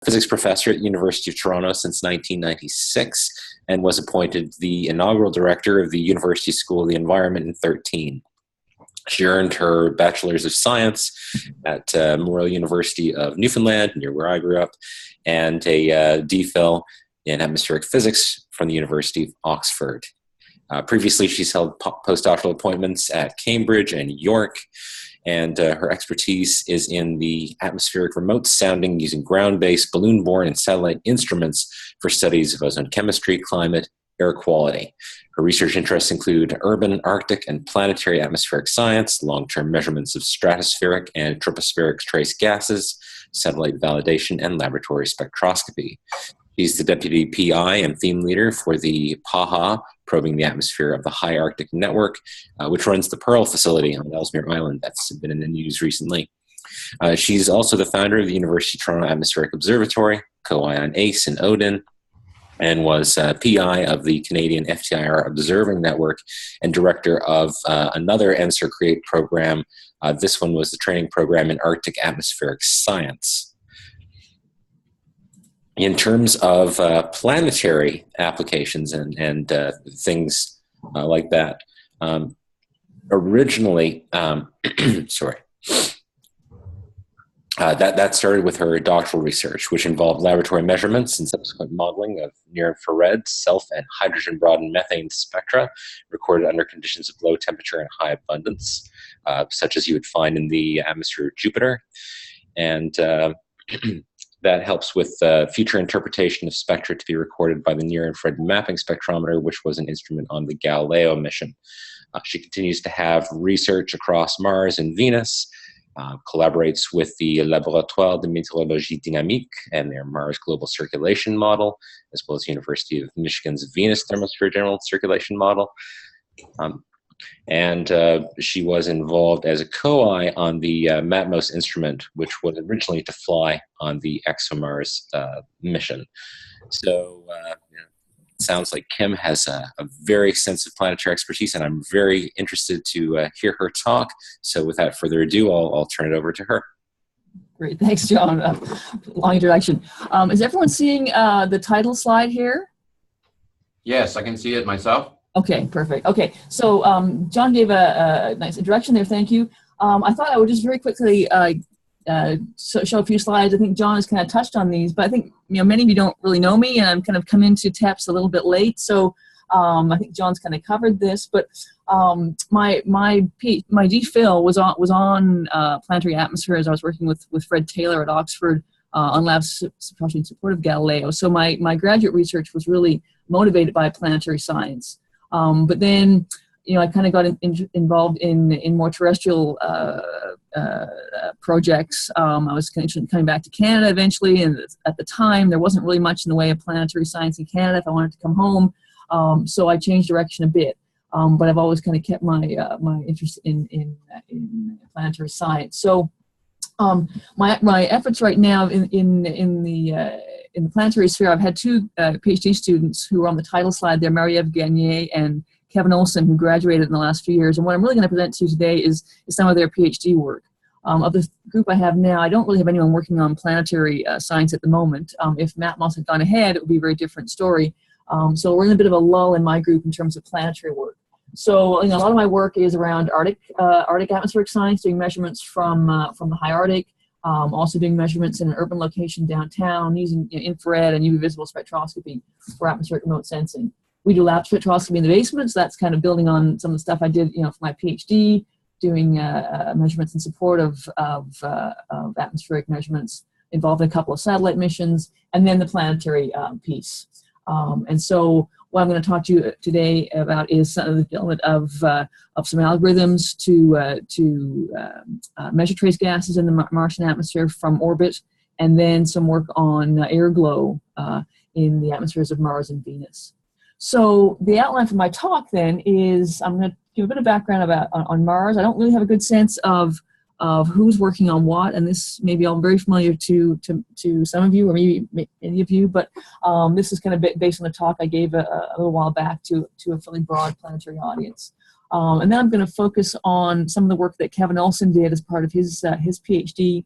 physics professor at the University of Toronto since 1996 and was appointed the inaugural director of the University School of the Environment in 2013. She earned her Bachelor's of Science at Memorial University of Newfoundland, near where I grew up, and a DPhil in atmospheric physics from the University of Oxford. Previously, she's held postdoctoral appointments at Cambridge and York, and her expertise is in the atmospheric remote sounding using ground-based, balloon-borne, and satellite instruments for studies of ozone chemistry, climate, air quality. Her research interests include urban, Arctic, and planetary atmospheric science, long-term measurements of stratospheric and tropospheric trace gases, satellite validation, and laboratory spectroscopy. She's the deputy PI and theme leader for the PAHA, Probing the Atmosphere of the High Arctic Network, which runs the Pearl facility on Ellesmere Island. That's been in the news recently. She's also the founder of the University of Toronto Atmospheric Observatory, co-I on ACE and ODIN, and was PI of the Canadian FTIR Observing Network and director of another NSER Create program. This one was the training program in Arctic atmospheric science. In terms of planetary applications and things like that, originally, sorry, that started with her doctoral research, which involved laboratory measurements and subsequent modeling of near-infrared, self- and hydrogen-broadened methane spectra recorded under conditions of low temperature and high abundance, such as you would find in the atmosphere of Jupiter. And that helps with future interpretation of spectra to be recorded by the near-infrared mapping spectrometer, which was an instrument on the Galileo mission. She continues to have research across Mars and Venus, collaborates with the Laboratoire de Météorologie Dynamique and their Mars Global Circulation Model, as well as the University of Michigan's Venus Thermosphere General Circulation Model. And she was involved as a co-I on the MATMOS instrument, which was originally to fly on the ExoMars mission. So it sounds like Kim has a very extensive planetary expertise, and I'm very interested to hear her talk. So without further ado, I'll turn it over to her. Great, thanks, John. Long introduction. Is everyone seeing the title slide here? Yes, I can see it myself. Okay, perfect. Okay, so John gave a nice introduction there. Thank you. I thought I would just very quickly show a few slides. I think John has kind of touched on these, but I think many of you don't really know me, and I'm kind of come into TEPS a little bit late. So I think John's kind of covered this, but my DPhil was on planetary atmospheres. I was working with Fred Taylor at Oxford on labs in support of Galileo. So my graduate research was really motivated by planetary science. But then, I kind of got involved in more terrestrial projects. I was coming back to Canada eventually, and at the time, there wasn't really much in the way of planetary science in Canada if I wanted to come home. So I changed direction a bit. But I've always kind of kept my interest in planetary science. So my efforts right now in the planetary sphere, I've had two PhD students who are on the title slide there, Marie-Ève Gagné and Kevin Olson, who graduated in the last few years. And what I'm really going to present to you today is some of their PhD work. Of the group I have now, I don't really have anyone working on planetary science at the moment. If MATMOS had gone ahead, it would be a very different story. So we're in a bit of a lull in my group in terms of planetary work. So a lot of my work is around Arctic atmospheric science, doing measurements from the high Arctic, also doing measurements in an urban location downtown using infrared and UV visible spectroscopy for atmospheric remote sensing. We do lab spectroscopy in the basement, so that's kind of building on some of the stuff I did, for my PhD, doing measurements in support of atmospheric measurements, involved in a couple of satellite missions, and then the planetary piece. And so what I'm going to talk to you today about is some of the development of some algorithms to measure trace gases in the Martian atmosphere from orbit, and then some work on air glow in the atmospheres of Mars and Venus. So the outline for my talk then is I'm going to give a bit of background on Mars. I don't really have a good sense of who's working on what, and this may be all very familiar to some of you, or maybe any of you, but this is kind of based on the talk I gave a little while back to a fairly broad planetary audience. And then I'm going to focus on some of the work that Kevin Olson did as part of his PhD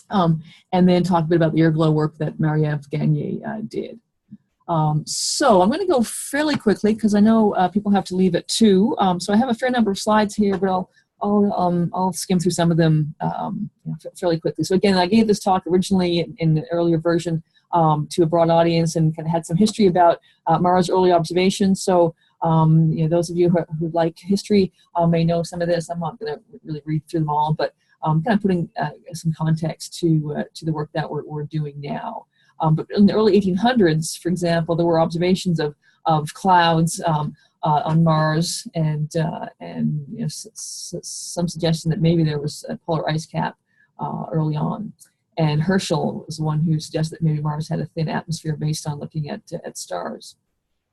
and then talk a bit about the air glow work that Marie-Ève Gagné did. So I'm going to go fairly quickly because I know people have to leave at 2. So I have a fair number of slides here, but I'll skim through some of them fairly quickly. So again, I gave this talk originally in the earlier version to a broad audience and kind of had some history about Mars early observations. So those of you who like history may know some of this. I'm not going to really read through them all, but kind of putting some context to the work that we're doing now. But in the early 1800s, for example, there were observations of clouds on Mars, and some suggestion that maybe there was a polar ice cap early on. And Herschel was the one who suggested that maybe Mars had a thin atmosphere based on looking at stars.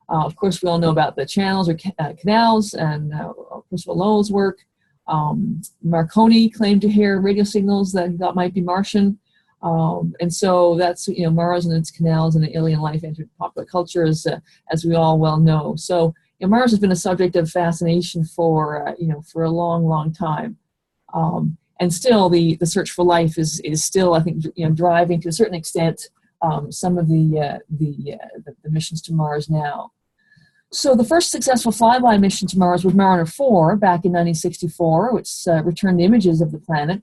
Of course, we all know about the channels or canals and Percival Lowell's work. Marconi claimed to hear radio signals that he thought might be Martian. And so that's, Mars and its canals and the alien life entered popular culture as we all well know. So, Mars has been a subject of fascination for a long, long time. And still the search for life is still, I think, driving to a certain extent some of the missions to Mars now. So the first successful flyby mission to Mars was Mariner 4 back in 1964, which returned images of the planet.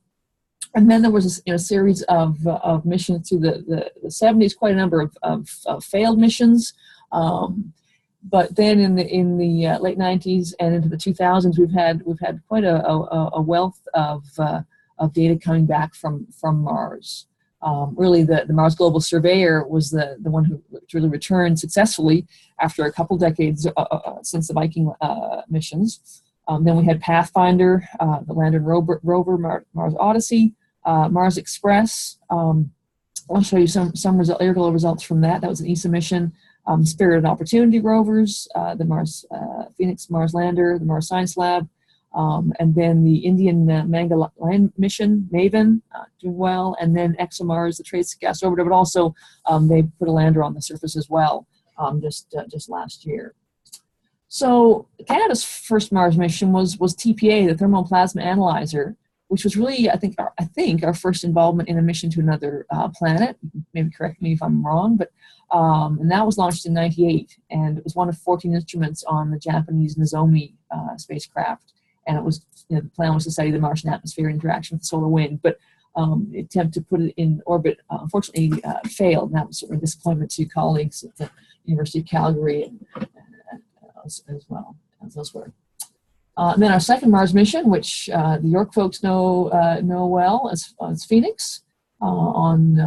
And then there was a series of missions through the 70s, quite a number of failed missions. But then in the late 90s and into the 2000s, we've had quite a wealth of data coming back from Mars. Really, the Mars Global Surveyor was the one who really returned successfully after a couple decades since the Viking missions. Then we had Pathfinder, the lander and rover, Mars Odyssey, Mars Express. I'll show you some air glow results from that. That was an ESA mission. Spirit and Opportunity rovers, the Mars Phoenix Mars lander, the Mars Science Lab, and then the Indian Manga land mission, MAVEN, doing well, and then ExoMars, the Trace Gas Orbiter, but also they put a lander on the surface as well just last year. So Canada's first Mars mission was TPA, the Thermal Plasma Analyzer, which was really, I think, our first involvement in a mission to another planet. Maybe correct me if I'm wrong, but and that was launched in '98, and it was one of 14 instruments on the Japanese Nozomi spacecraft. And it was, the plan was to study the Martian atmosphere interaction with the solar wind, but the attempt to put it in orbit unfortunately failed, and that was sort of a disappointment to colleagues at the University of Calgary as well as elsewhere. And then our second Mars mission, which the York folks know well as Phoenix, and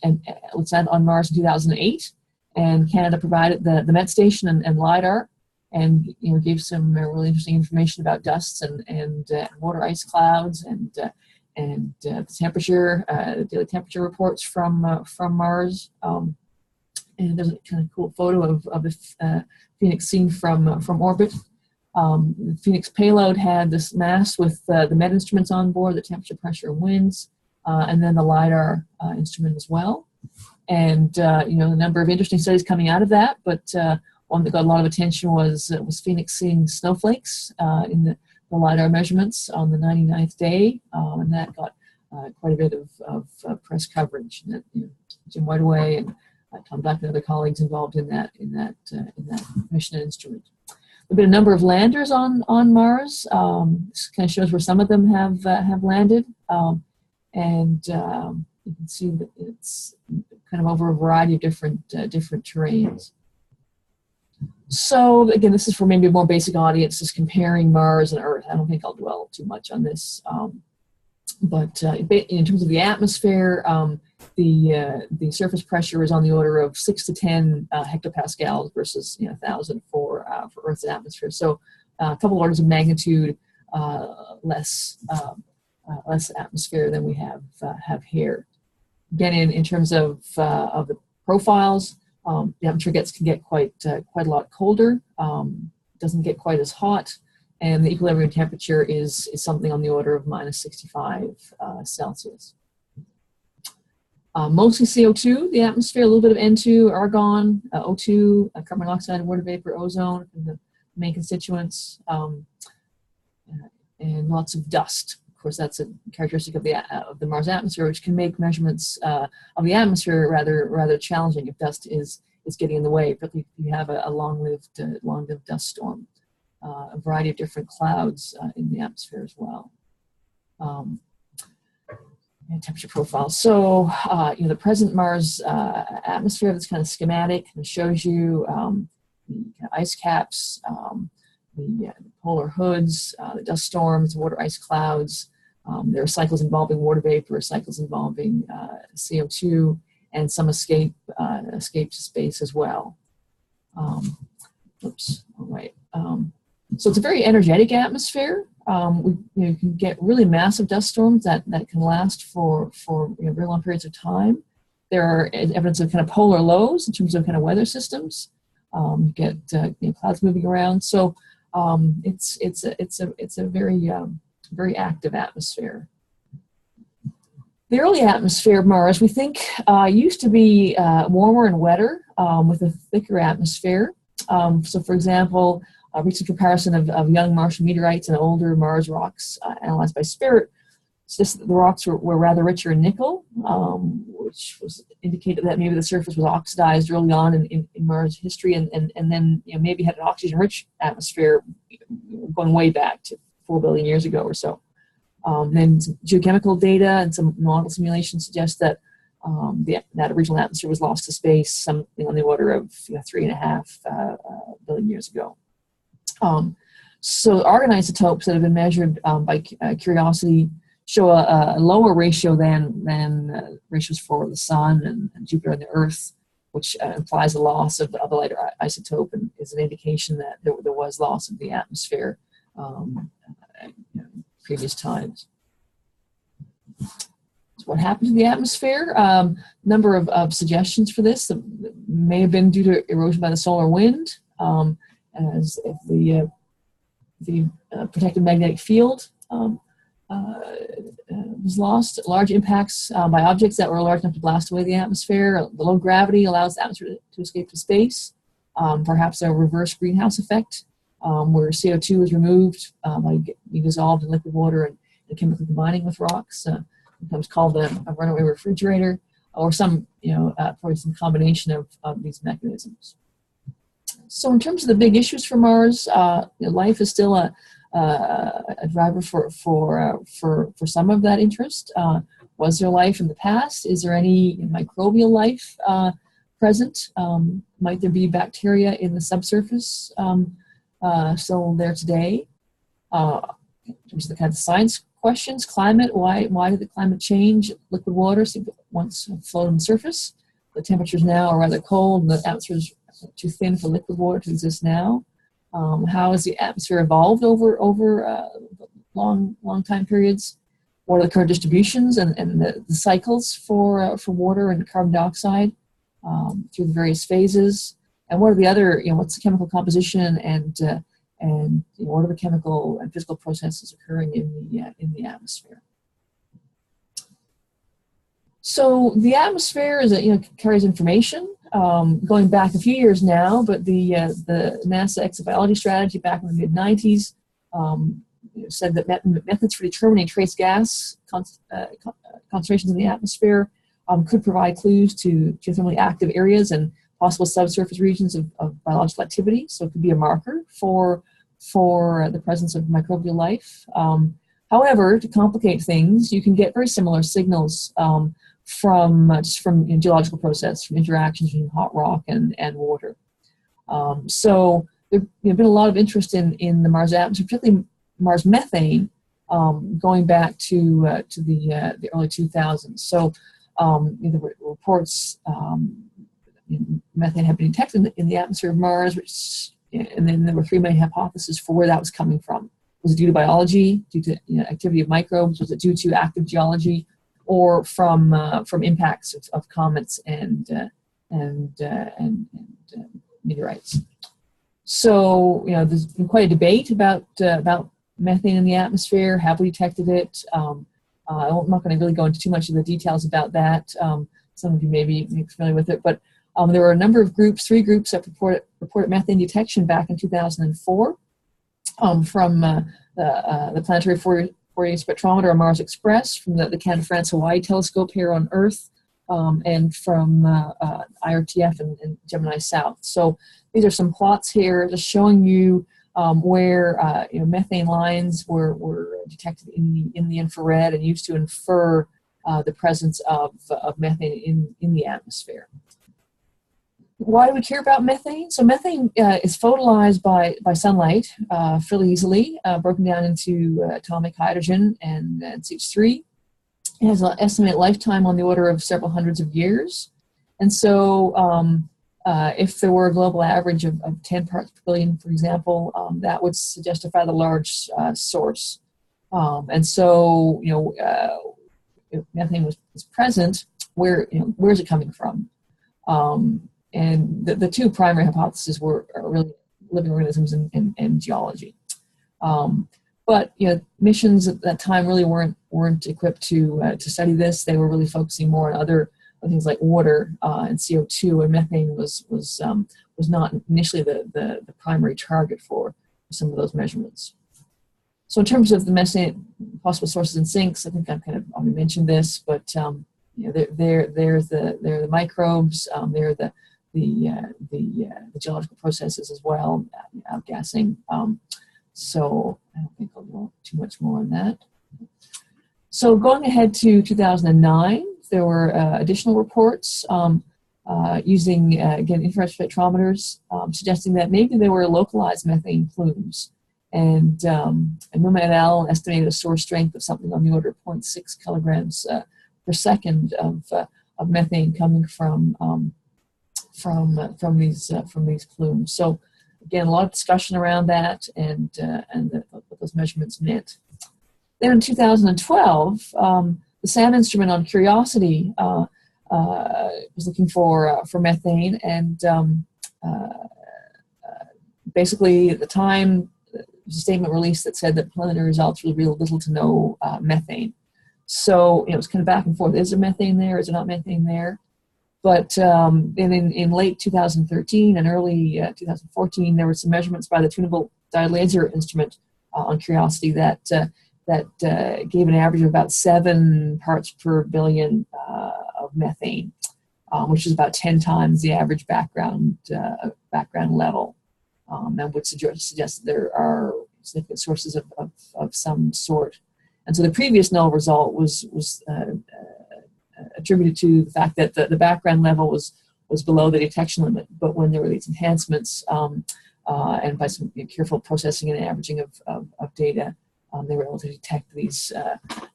it was sent on Mars in 2008, and Canada provided the Met Station and LiDAR, and gave some really interesting information about dusts and water ice clouds and the temperature, daily temperature reports from Mars. And there's a kind of cool photo of the Phoenix seen from orbit. The Phoenix payload had this mast with the Met instruments on board, the temperature, pressure, and winds, and then the LiDAR instrument as well. And a number of interesting studies coming out of that, but one that got a lot of attention was Phoenix seeing snowflakes in the LiDAR measurements on the 99th day, and that got quite a bit of press coverage. And that, Jim Whiteaway and Tom Duck and other colleagues involved in that mission and instrument. There've been a number of landers on Mars. This kind of shows where some of them have landed, and you can see that it's kind of over a variety of different terrains. So again, this is for maybe a more basic audience, just comparing Mars and Earth. I don't think I'll dwell too much on this, but in terms of the atmosphere, the surface pressure is on the order of 6 to 10 hectopascals versus 1,000 for Earth's atmosphere. So a couple orders of magnitude less atmosphere than we have here. Again, in terms of the profiles, the atmosphere can get quite a lot colder. Doesn't get quite as hot, and the equilibrium temperature is something on the order of -65 Celsius. Mostly CO2, the atmosphere, a little bit of N2, argon, O2, carbon dioxide, water vapor, ozone, the main constituents, and lots of dust, of course, that's a characteristic of the Mars atmosphere, which can make measurements of the atmosphere rather challenging if dust is getting in the way, particularly if you have a long-lived dust storm. A variety of different clouds in the atmosphere as well. And temperature profile. So, the present Mars atmosphere, that's kind of schematic, and shows you the ice caps, the polar hoods, the dust storms, water ice clouds. There are cycles involving water vapor, cycles involving CO2, and some escape to space as well. Oops, all right. So it's a very energetic atmosphere. You can get really massive dust storms that can last for very long periods of time. There are evidence of kind of polar lows in terms of kind of weather systems. You get clouds moving around. So it's a very active atmosphere. The early atmosphere of Mars, we think, used to be warmer and wetter with a thicker atmosphere. So, for example, a recent comparison of young Martian meteorites and older Mars rocks analyzed by Spirit suggests that the rocks were rather richer in nickel, which was indicated that maybe the surface was oxidized early on in Mars history, and then maybe had an oxygen-rich atmosphere going way back to 4 billion years ago or so. Then some geochemical data and some model simulations suggest that that original atmosphere was lost to space, something on the order of 3.5 billion years ago. So argon isotopes that have been measured by Curiosity show a lower ratio than ratios for the Sun and Jupiter and the Earth, which implies a loss of the lighter isotope and is an indication that there was loss of the atmosphere in previous times. So what happened to the atmosphere? Number of suggestions for this that may have been due to erosion by the solar wind. As if the protective magnetic field was lost, large impacts by objects that were large enough to blast away the atmosphere. The low gravity allows the atmosphere to escape to space. Perhaps a reverse greenhouse effect, where CO2 is removed by being dissolved in liquid water and chemically combining with rocks. Sometimes called a runaway refrigerator, or probably some combination of these mechanisms. So in terms of the big issues for Mars, life is still a driver for some of that interest. Was there life in the past? Is there any microbial life present? Might there be bacteria in the subsurface still there today? In terms of the kind of science questions, climate, why did the climate change? Liquid water once flowed on the surface. The temperatures now are rather cold, and the atmosphere is too thin for liquid water to exist now. How has the atmosphere evolved over long time periods? What are the current distributions and the cycles for water and carbon dioxide through the various phases? And what are the other, what's the chemical composition and what are the chemical and physical processes occurring in the atmosphere? So the atmosphere carries information. Going back a few years now, but the NASA exobiology strategy back in the mid-90s said that methods for determining trace gas concentrations in the atmosphere could provide clues to geothermally active areas and possible subsurface regions of biological activity. So it could be a marker for the presence of microbial life. However, to complicate things, you can get very similar signals from geological process, from interactions between hot rock and water. So there's been a lot of interest in the Mars atmosphere, particularly Mars methane, going back to the early 2000s. So the reports methane had been detected in the atmosphere of Mars, and then there were 3 main hypotheses for where that was coming from. Was it due to biology, due to activity of microbes? Was it due to active geology, or from impacts of comets and meteorites? So there's been quite a debate about methane in the atmosphere. Have we detected it? I'm not going to really go into too much of the details about that. Some of you may be familiar with it, but there were a number of groups, 3 groups that reported methane detection back in 2004 from the Planetary 4D spectrometer on Mars Express from the Canada-France-Hawaii telescope here on Earth, and from IRTF and Gemini South. So these are some plots here just showing you where methane lines were detected in the infrared and used to infer the presence of methane in the atmosphere. Why do we care about methane? So methane is photolyzed by sunlight fairly easily, broken down into atomic hydrogen and CH3. It has an estimated lifetime on the order of several hundreds of years. And so if there were a global average of 10 parts per billion, for example, that would suggest a rather large source. And so, if methane was present, where's it coming from? And the two primary hypotheses were really living organisms and geology. But missions at that time really weren't equipped to study this. They were really focusing more on other things like water and CO2, and methane was not initially the primary target for some of those measurements. So in terms of the methane possible sources and sinks, I think I've kind of already mentioned this, but they're the microbes, they're the geological processes as well, outgassing. So I don't think I'll go too much more on that. So going ahead to 2009, there were additional reports using, again, infrared spectrometers, suggesting that maybe there were localized methane plumes. And Numa et al. Estimated a source strength of something on the order of 0.6 kilograms per second of methane coming from these plumes. So again, a lot of discussion around that and what those measurements meant. Then in 2012, the SAM instrument on Curiosity was looking for methane, and basically at the time, there was a statement released that said that preliminary results revealed little to no methane. So it was kind of back and forth. Is there methane there? Is there not methane there? But in late 2013 and early 2014, there were some measurements by the tunable diode laser instrument on Curiosity that gave an average of about 7 parts per billion of methane, which is about 10 times the average background level, and would suggest that there are significant sources of some sort. And so the previous null result was attributed to the fact that the background level was below the detection limit, but when there were these enhancements and by some careful processing and averaging of data, they were able to detect these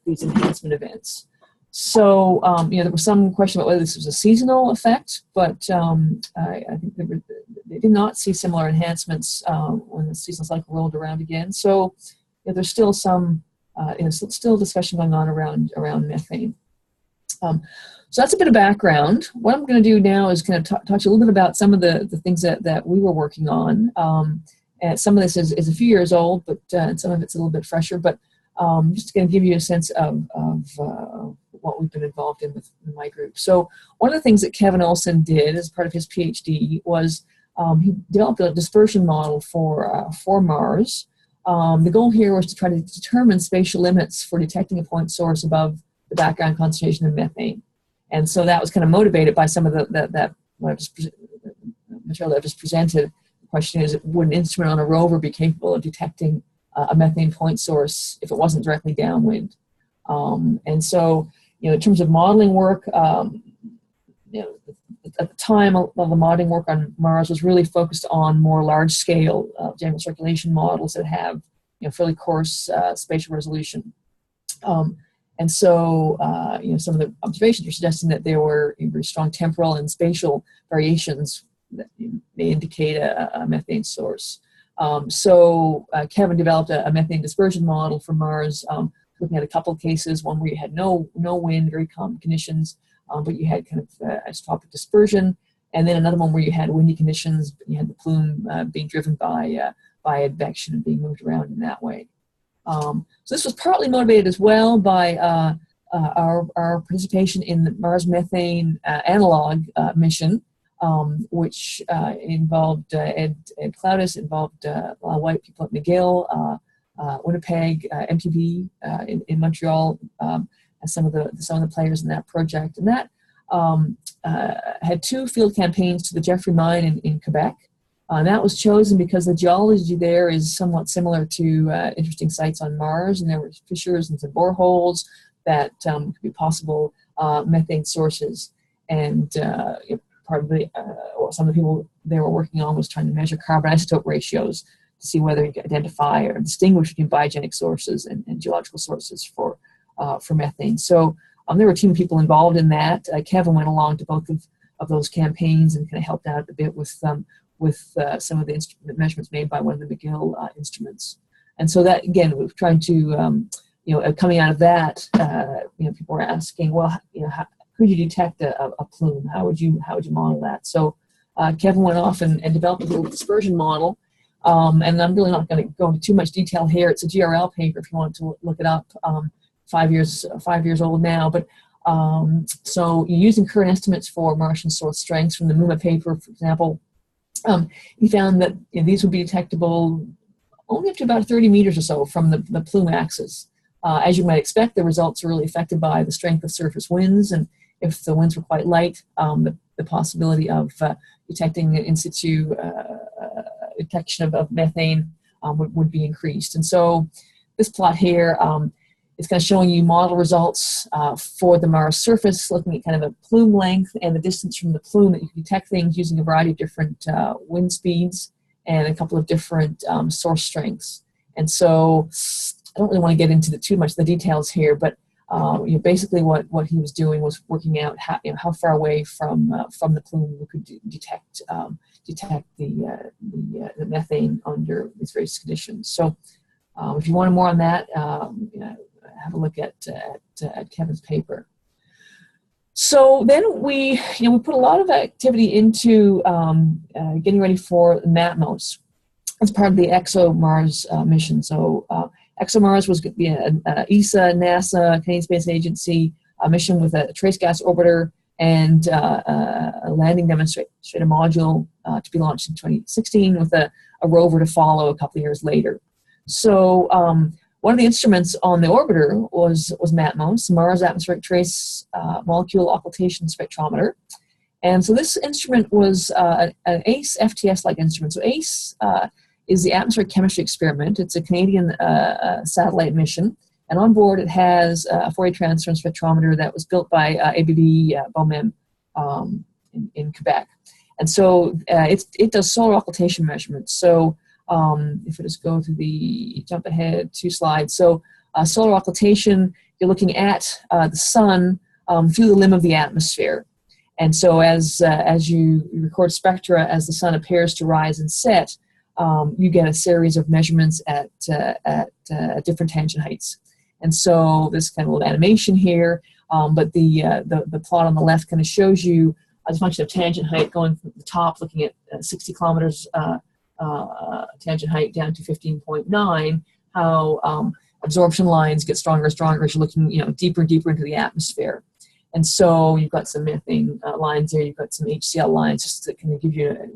enhancement events. So there was some question about whether this was a seasonal effect, but I think they did not see similar enhancements when the seasonal cycle rolled around again. So there's still some still discussion going on around methane. So that's a bit of background. What I'm going to do now is kind of talk to you a little bit about some of the things that we were working on. And some of this is a few years old, but some of it's a little bit fresher. But just going to give you a sense of what we've been involved in with my group. So one of the things that Kevin Olson did as part of his PhD was he developed a dispersion model for Mars. The goal here was to try to determine spatial limits for detecting a point source above the background concentration of methane. And so that was kind of motivated by some of that material that I just presented. The question is, would an instrument on a rover be capable of detecting a methane point source if it wasn't directly downwind? And so, in terms of modeling work, at the time, a lot of the modeling work on Mars was really focused on more large-scale general circulation models that have, fairly coarse spatial resolution. And so, some of the observations were suggesting that there were very strong temporal and spatial variations that may indicate a methane source. So Kevin developed a methane dispersion model for Mars, looking at a couple of cases, one where you had no wind, very calm conditions, but you had kind of isotopic dispersion, and then another one where you had windy conditions, but you had the plume being driven by advection and being moved around in that way. So this was partly motivated as well by our participation in the Mars Methane Analog mission, which involved Ed Cloudis, involved a lot of white people at McGill, Winnipeg, MTV in Montreal, as some of the players in that project. And that had 2 field campaigns to the Jeffrey Mine in Quebec. And that was chosen because the geology there is somewhat similar to interesting sites on Mars, and there were fissures and some boreholes that could be possible methane sources. And probably what some of the people they were working on was trying to measure carbon isotope ratios to see whether you can identify or distinguish between biogenic sources and geological sources for methane. So there were a team of people involved in that. Kevin went along to both of those campaigns and kind of helped out a bit with some of the instrument measurements made by one of the McGill instruments. And so that, again, we're trying to, coming out of that, people were asking, well, how could you detect a plume? How would you model that? So Kevin went off and developed a little dispersion model. And I'm really not going to go into too much detail here. It's a GRL paper if you want to look it up. 5 years old now. But so using current estimates for Martian source strengths from the MUMA paper, for example, he found that these would be detectable only up to about 30 meters or so from the plume axis. As you might expect, the results are really affected by the strength of surface winds, and if the winds were quite light, the possibility of detecting in situ detection of methane would be increased. And so this plot here is kind of showing you model results for the Mars surface, looking at kind of a plume length and the distance from the plume that you can detect things using a variety of different wind speeds and a couple of different source strengths. And so I don't really want to get into too much of the details here, but basically what he was doing was working out how far away from the plume we could detect the methane under these various conditions. So if you want more on that, have a look at Kevin's paper. So then we put a lot of activity into getting ready for MATMOS as part of the ExoMars mission. So ExoMars was going to be an ESA, NASA, Canadian Space Agency mission with a trace gas orbiter and a landing demonstrator module to be launched in 2016 with a rover to follow a couple of years later. So one of the instruments on the orbiter was MATMOS, Mars Atmospheric Trace Molecule Occultation Spectrometer. And so this instrument was an ACE FTS-like instrument. So ACE is the Atmospheric Chemistry Experiment. It's a Canadian satellite mission. And on board it has a Fourier transform spectrometer that was built by ABB Beaumem in Quebec. And so it does solar occultation measurements. So if I just go to jump ahead 2 slides. So solar occultation, you're looking at the sun through the limb of the atmosphere. And so as you record spectra as the sun appears to rise and set, you get a series of measurements at different tangent heights. And so this kind of little animation here, but the plot on the left kind of shows you as much of tangent height going from the top, looking at 60 kilometers tangent height down to 15.9, how absorption lines get stronger and stronger as you're looking deeper and deeper into the atmosphere. And so you've got some methane lines there, you've got some HCl lines, just to kind of give you a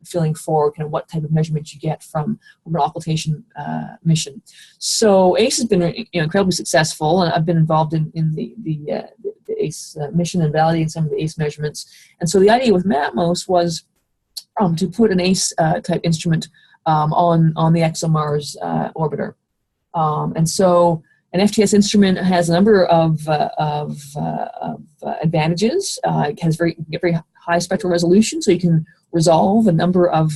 feeling for kind of what type of measurements you get from an occultation mission. So ACE has been incredibly successful, and I've been involved in the ACE mission and validating some of the ACE measurements. And so the idea with MATMOS was to put an ACE type instrument on the ExoMars orbiter. And so an FTS instrument has a number of advantages. It has very high spectral resolution, so you can resolve a number of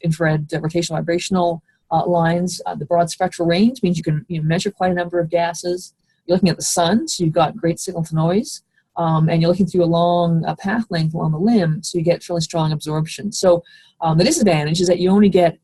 infrared rotational vibrational lines. The broad spectral range means you can measure quite a number of gases. You're looking at the sun, so you've got great signal to noise. And you're looking through a long path length along the limb, so you get fairly strong absorption. So the disadvantage is that you only get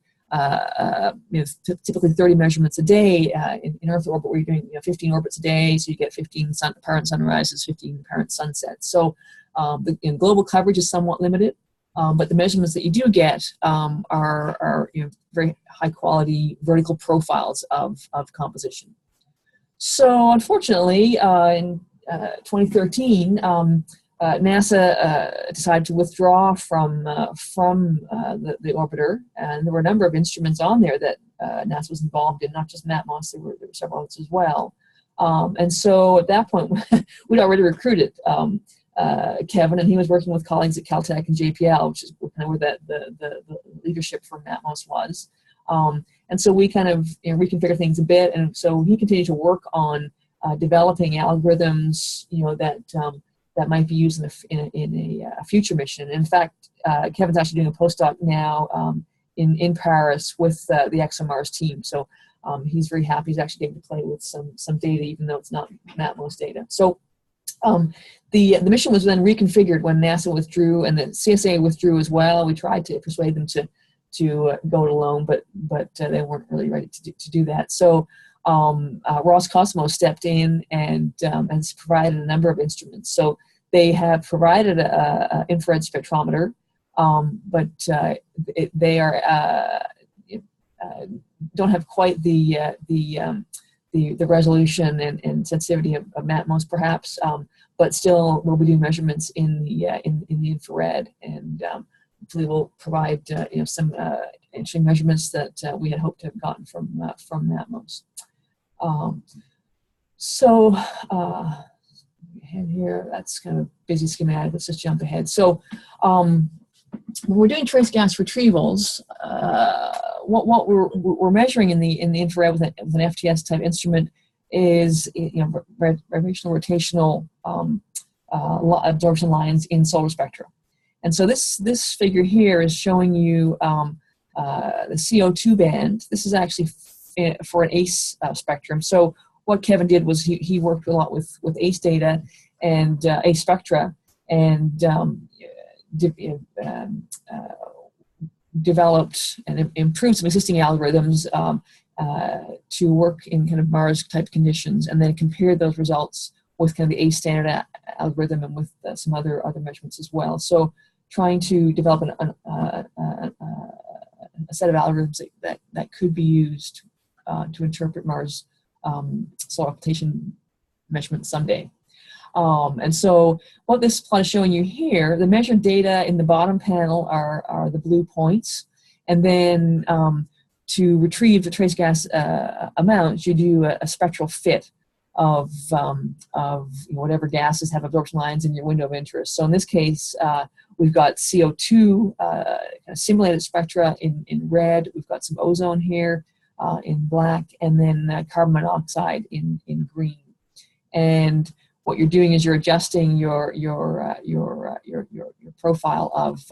typically 30 measurements a day in Earth orbit, where you're doing 15 orbits a day, so you get 15 apparent sunrises, 15 apparent sunsets. So the global coverage is somewhat limited, but the measurements that you do get are very high quality vertical profiles of composition. So unfortunately, in 2013, NASA decided to withdraw from the orbiter, and there were a number of instruments on there that NASA was involved in, not just MATMOS, there were several others as well. And so at that point, we'd already recruited Kevin, and he was working with colleagues at Caltech and JPL, which is kind of where the leadership for MATMOS was. And so we kind of reconfigured things a bit, and so he continued to work on developing algorithms, that might be used in a future mission. In fact, Kevin's actually doing a postdoc now in Paris with the ExoMars team. So he's very happy. He's actually getting to play with some data, even though it's not MATMOS data. So the mission was then reconfigured when NASA withdrew, and the CSA withdrew as well. We tried to persuade them to go it alone, but they weren't really ready to do that. So Roscosmos stepped in and has provided a number of instruments. So they have provided a infrared spectrometer, but they are don't have quite the resolution and sensitivity of MATMOS, perhaps, but still we'll be doing measurements in the infrared, and hopefully will provide some interesting measurements that we had hoped to have gotten from MATMOS. Ahead here, that's kind of busy schematic. Let's just jump ahead. So when we're doing trace gas retrievals, what we're measuring in the infrared with an FTS type instrument is vibrational rotational absorption lines in solar spectra. And so this figure here is showing you the CO2 band. This is actually for an ACE spectrum. So what Kevin did was he worked a lot with ACE data and ACE spectra, and developed and improved some existing algorithms to work in kind of Mars type conditions, and then compared those results with kind of the ACE standard algorithm and with some other measurements as well. So trying to develop a set of algorithms that could be used to interpret Mars solar occultation measurements someday. And so what this plot is showing you here, the measured data in the bottom panel are the blue points, and then to retrieve the trace gas amounts, you do a spectral fit of whatever gases have absorption lines in your window of interest. So in this case, we've got CO2 kind of simulated spectra in red. We've got some ozone here in black, and then carbon monoxide in green. And what you're doing is you're adjusting your profile of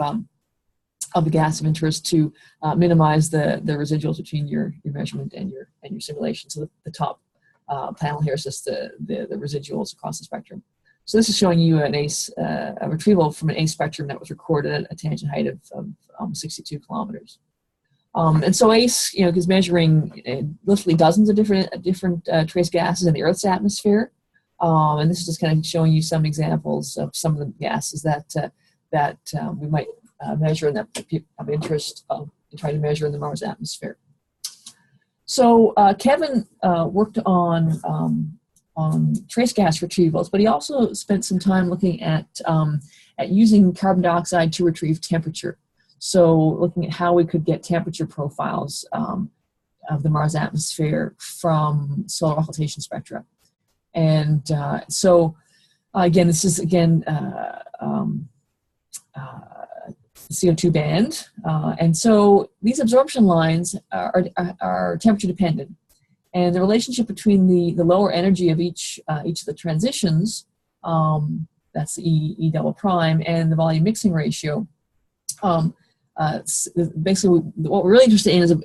the gas of interest to minimize the residuals between your measurement and your simulation. So the top panel here is just the residuals across the spectrum. So this is showing you an ACE, a retrieval from an ACE spectrum that was recorded at a tangent height of 62 kilometers. And so ACE, is measuring literally dozens of different trace gases in the Earth's atmosphere. And this is just kind of showing you some examples of some of the gases that we might measure and that of interest to try to measure in the Mars atmosphere. So Kevin worked on trace gas retrievals, but he also spent some time looking at using carbon dioxide to retrieve temperature. So looking at how we could get temperature profiles of the Mars atmosphere from solar occultation spectra. And so again, this is CO2 band. And so these absorption lines are temperature dependent. And the relationship between the lower energy of each of the transitions, that's the E double prime, and the volume mixing ratio, basically what we're really interested in is the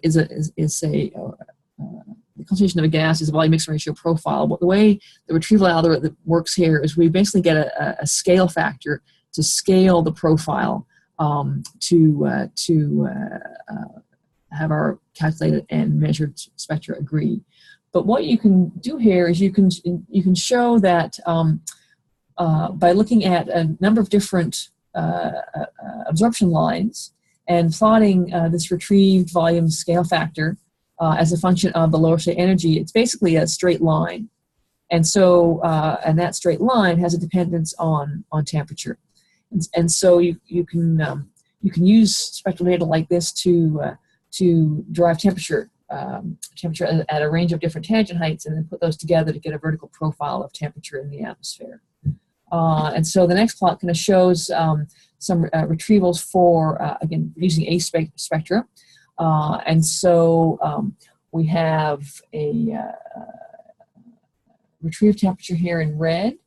concentration of a gas is a volume mixing ratio profile. But the way the retrieval algorithm works here is we basically get a scale factor to scale the profile to have our calculated and measured spectra agree. But what you can do here is you can show that by looking at a number of different absorption lines and plotting this retrieved volume scale factor as a function of the lower state energy, it's basically a straight line. And so, and that straight line has a dependence on temperature. And so you can use spectral data like this to derive temperature at a range of different tangent heights, and then put those together to get a vertical profile of temperature in the atmosphere. And so the next plot kind of shows some retrievals for, again, using ACE spectra. And so we have a retrieved temperature here in red.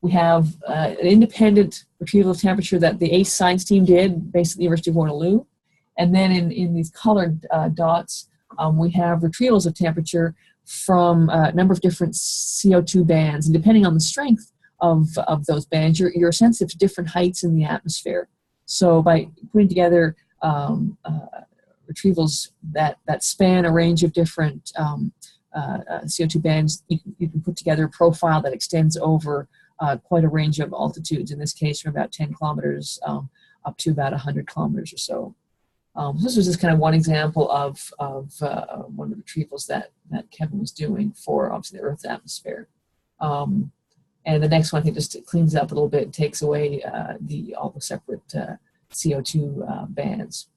We have an independent retrieval of temperature that the ACE science team did based at the University of Waterloo. And then in these colored dots, we have retrievals of temperature from a number of different CO2 bands. And depending on the strength of those bands, you're sensitive to different heights in the atmosphere. So by putting together retrievals that span a range of different CO2 bands, you can put together a profile that extends over quite a range of altitudes, in this case from about 10 kilometers up to about 100 kilometers or so. This was just kind of one example of one of the retrievals that Kevin was doing for, obviously, the Earth's atmosphere. And the next one, I think, just cleans it up a little bit and takes away all the separate CO2 bands.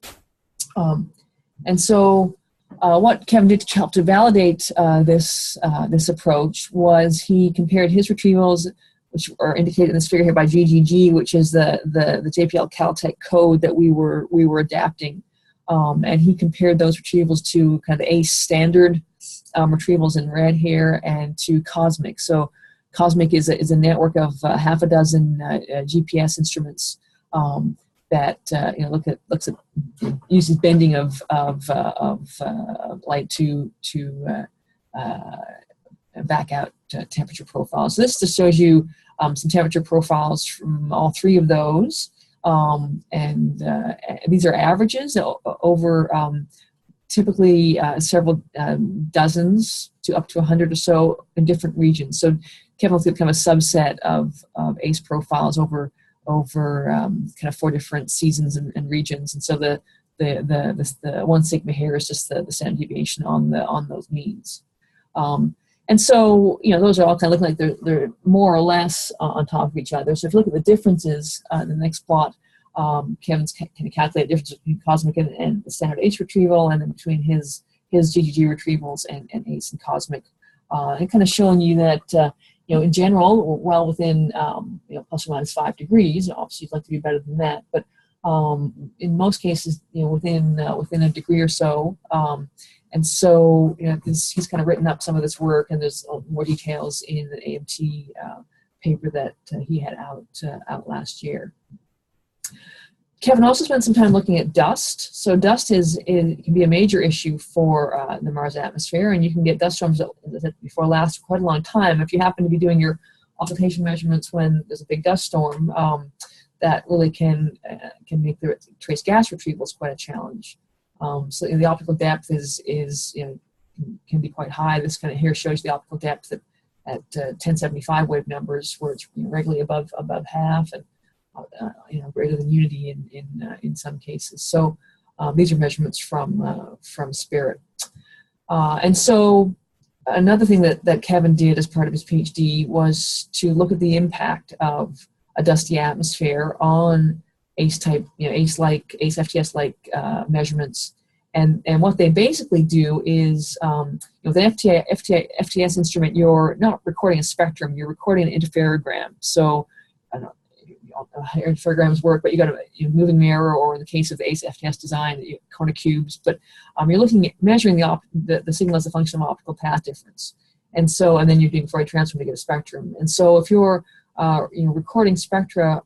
And so what Kevin did to help to validate this approach was he compared his retrievals, which are indicated in this figure here by GGG, which is the JPL Caltech code that we were adapting. And he compared those retrievals to kind of the ACE standard retrievals in red here, and to COSMIC. So COSMIC is a network of half a dozen GPS instruments that uses bending of light to back out temperature profiles. So this just shows you some temperature profiles from all three of those. And these are averages over typically several dozens to up to 100 or so in different regions. So Kevin will become a subset of ACE profiles over kind of 4 different seasons and regions. And so the 1 sigma here is just the standard deviation on those means. And so, those are all kind of looking like they're more or less on top of each other. So if you look at the differences in the next plot, Kevin's can calculate the difference between COSMIC and the standard ACE retrieval, and then between his GGG retrievals and ACE and COSMIC, and kind of showing you that, in general, we're well within, plus or minus 5 degrees. Obviously, you'd like to be better than that, but in most cases, within a degree or so. And so, he's kind of written up some of this work, and there's more details in the AMT paper that he had out last year. Kevin also spent some time looking at dust. So dust can be a major issue for the Mars atmosphere, and you can get dust storms that before last for quite a long time. If you happen to be doing your occultation measurements when there's a big dust storm, that really can make the trace gas retrievals quite a challenge. So the optical depth can be quite high. This kind of here shows the optical depth at 1075 wave numbers, where it's regularly above half, and greater than unity in some cases. So these are measurements from Spirit. And so another thing that Kevin did as part of his PhD was to look at the impact of a dusty atmosphere on ACE type, ACE-like, ACE FTS-like measurements. And what they basically do is, with an FTS instrument, you're not recording a spectrum, you're recording an interferogram. So, I don't know how interferograms work, but you got a moving mirror, or in the case of the ACE FTS design, corner cubes. But you're looking at measuring the signal as a function of optical path difference. And then you're doing Fourier transform to get a spectrum. And so if you're recording spectra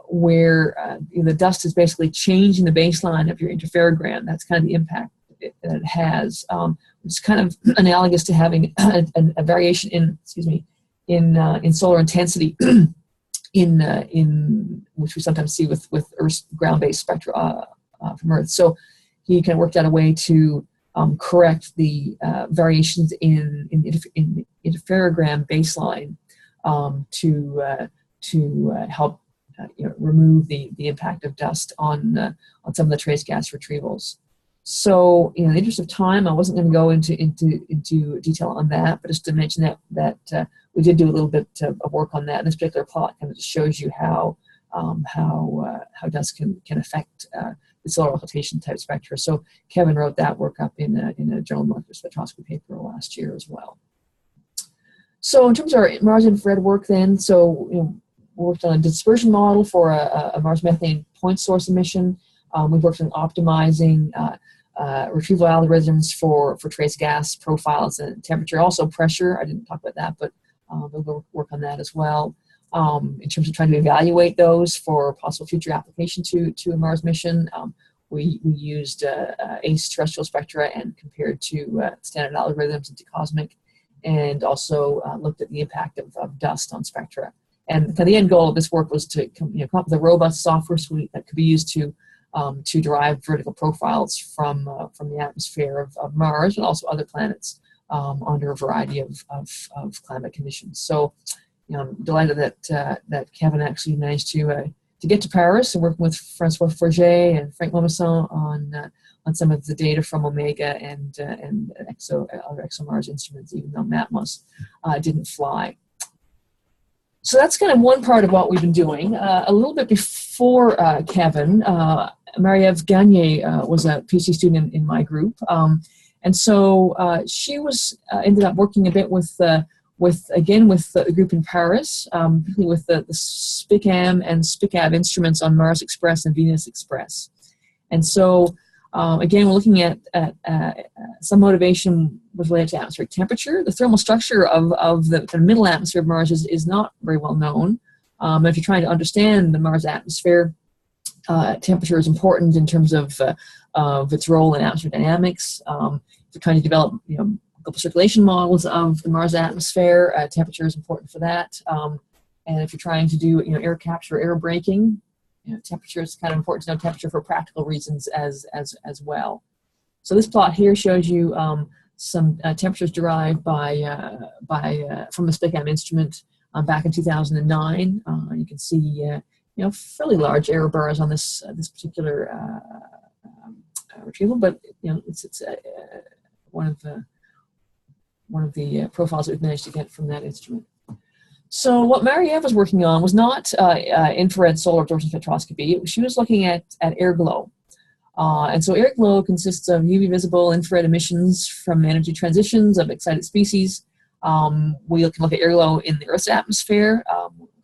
where the dust is basically changing the baseline of your interferogram, that's kind of the impact that it has. It's kind of analogous to having a variation in solar intensity in which we sometimes see with Earth's ground-based spectra from Earth. So he kind of worked out a way to correct the variations in interferogram baseline to help remove the impact of dust on some of the trace gas retrievals. So, in the interest of time, I wasn't going to go into detail on that, but just to mention that we did do a little bit of work on that. And this particular plot kind of just shows you how dust can affect the solar occultation type spectra. So Kevin wrote that work up in a Journal of Molecular Spectroscopy paper last year as well. So in terms of our Mars infrared work, then, so we worked on a dispersion model for a Mars methane point source emission. We've worked on optimizing retrieval algorithms for trace gas profiles and temperature, also pressure. I didn't talk about that, but we'll work on that as well. In terms of trying to evaluate those for possible future application to a Mars mission, we used ACE terrestrial spectra and compared to standard algorithms into cosmic, and also looked at the impact of dust on spectra. And the end goal of this work was to come up with a robust software suite that could be used to derive vertical profiles from the atmosphere of Mars and also other planets under a variety of climate conditions. So, I'm delighted that Kevin actually managed to get to Paris and working with Francois Forget and Frank Lomasson on some of the data from Omega and other ExoMars instruments, even though Matmos didn't fly. So that's kind of one part of what we've been doing. A little bit before Kevin, Marie-Ève Gagné was a PhD student in my group, and so she was ended up working a bit with the group in Paris, particularly with the SPICAM and SPICAV instruments on Mars Express and Venus Express. And so, again, we're looking at some motivation was related to atmospheric temperature. The thermal structure of the middle atmosphere of Mars is not very well known. If you're trying to understand the Mars atmosphere, temperature is important in terms of its role in atmospheric dynamics. If you're trying to develop, global circulation models of the Mars atmosphere, temperature is important for that. And if you're trying to do, air capture, air braking, temperature is kind of important to know temperature for practical reasons as well. So this plot here shows you some temperatures derived from a SPICAM instrument back in 2009. You can see, fairly large error bars on this particular retrieval, but it's one of the profiles that we've managed to get from that instrument. So what Marie-Ève was working on was not infrared solar absorption spectroscopy. She was looking at air glow. And so air glow consists of UV visible infrared emissions from energy transitions of excited species. We can look at air glow in the Earth's atmosphere.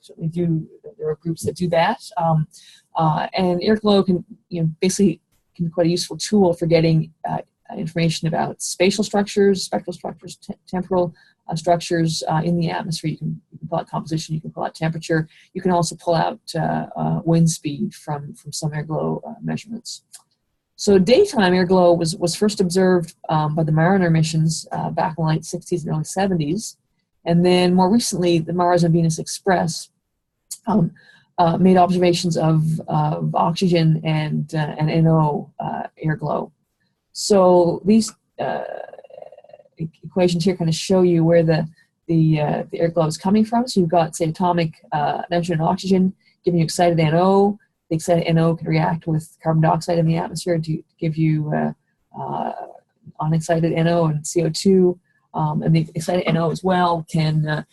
Certainly there are groups that do that. And air glow can basically be quite a useful tool for getting information about spatial structures, spectral structures, temporal structures in the atmosphere. You can pull out composition, you can pull out temperature. You can also pull out wind speed from some air glow measurements. So daytime air glow was first observed by the Mariner missions back in the late 60s and early 70s. And then more recently, the Mars and Venus Express made observations of oxygen and NO air glow. So these equations here kind of show you where the air glow is coming from. So you've got, say, atomic nitrogen and oxygen giving you excited NO. The excited NO can react with carbon dioxide in the atmosphere to give you unexcited NO and CO2. And the excited NO as well can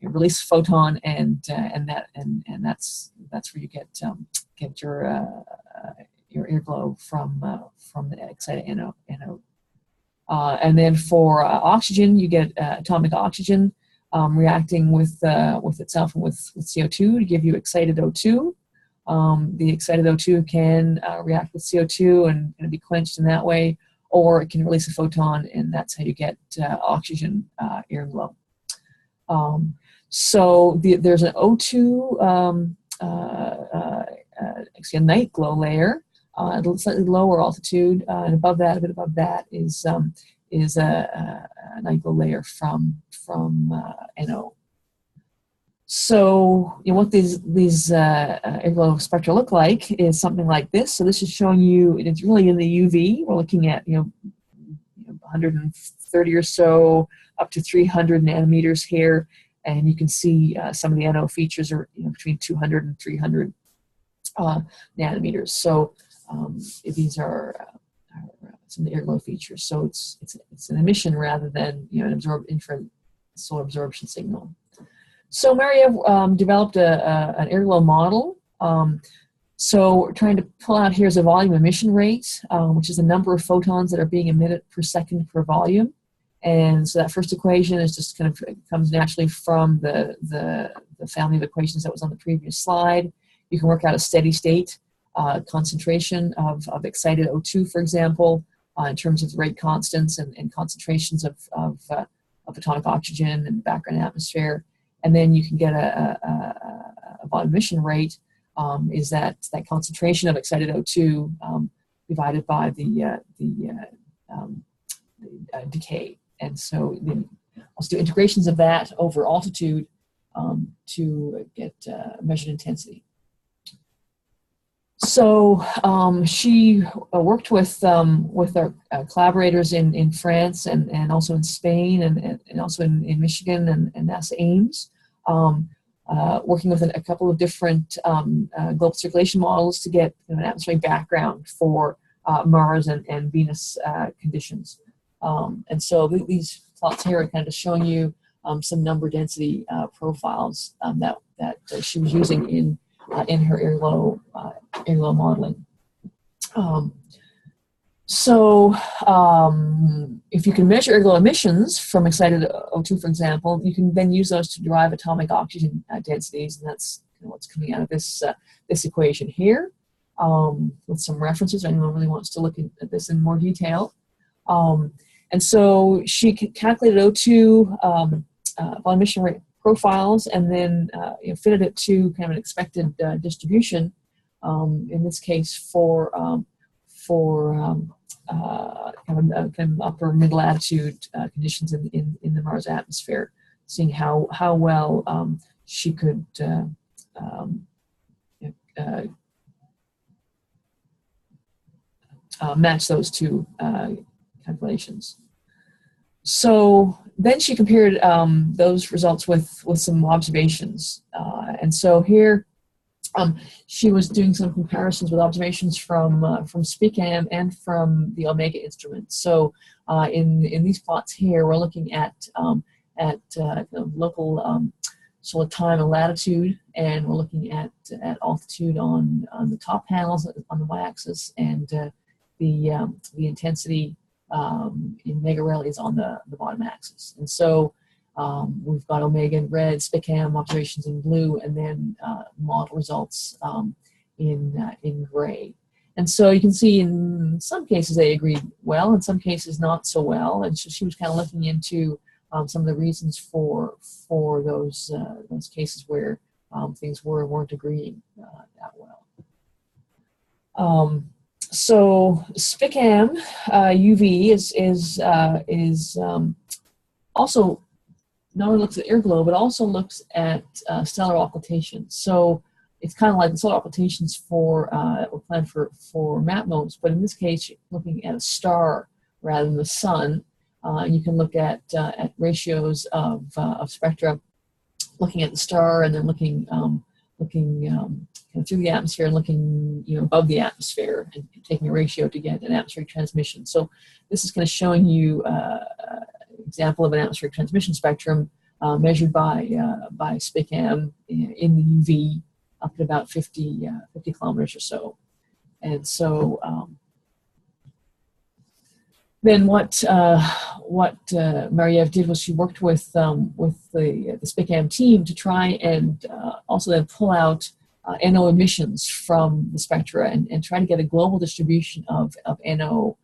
release photon, and that's where you get your air glow from the excited NO. And then for oxygen, you get atomic oxygen reacting with itself and with CO2 to give you excited O2. The excited O2 can react with CO2 and be quenched in that way, or it can release a photon, and that's how you get oxygen air glow. So there's an O2, actually a night glow layer at a slightly lower altitude, and above that, a bit above that, is a night glow layer from NO. So what these air glow spectra look like is something like this. So this is showing you, it's really in the UV. We're looking at 130 or so up to 300 nanometers here, and you can see some of the NO features are between 200 and 300 nanometers. So these are some of the airglow features. So it's an emission rather than an infrared solar absorption signal. So Marie-Ève developed an airglow model. So we're trying to pull out here is a volume emission rate, which is the number of photons that are being emitted per second per volume. And so that first equation is just kind of comes naturally from the family of equations that was on the previous slide. You can work out a steady state concentration of excited O2, for example, in terms of the rate constants and concentrations of atomic oxygen in the background atmosphere. And then you can get a volume emission rate, is that concentration of excited O2 divided by the decay. And so let's do integrations of that over altitude to get measured intensity. So she worked with our collaborators in France and also in Spain and also in Michigan and NASA Ames, working with a couple of different global circulation models to get an atmospheric background for Mars and Venus conditions. And so these plots here are kind of showing you some number density profiles that she was using in her airglow modeling. If you can measure airglow emissions from excited O2, for example, you can then use those to derive atomic oxygen densities, and that's what's coming out of this equation here, with some references. Anyone really wants to look at this in more detail. And so she calculated O2 volume emission rate profiles, and then fitted it to kind of an expected distribution. In this case, for kind of upper mid latitude conditions in the Mars atmosphere, seeing how well she could match those two calculations. So then she compared those results with some observations, and so here she was doing some comparisons with observations from SPICAM and from the Omega instrument. So in these plots here, we're looking at local solar time and latitude, and we're looking at altitude on the top panels on the y-axis, and the intensity in megarel is on the bottom axis. And so we've got Omega in red, SPICAM observations in blue, and then model results in gray. And so you can see in some cases they agreed well, in some cases not so well. And so she was kind of looking into some of the reasons for those cases where things weren't agreeing that well. So SPICAM UV is also not only looks at airglow, but also looks at stellar occultations. So it's kind of like the solar occultations were planned for map modes, but in this case, you're looking at a star rather than the sun. You can look at ratios of spectra, looking at the star and then looking through the atmosphere and looking above the atmosphere and taking a ratio to get an atmospheric transmission. So this is kind of showing you example of an atmospheric transmission spectrum measured by SPICAM in the UV up to about 50 kilometers or so. And so then what Marie-Ève did was she worked with the SPICAM team to try and also then pull out NO emissions from the spectra and try to get a global distribution of NO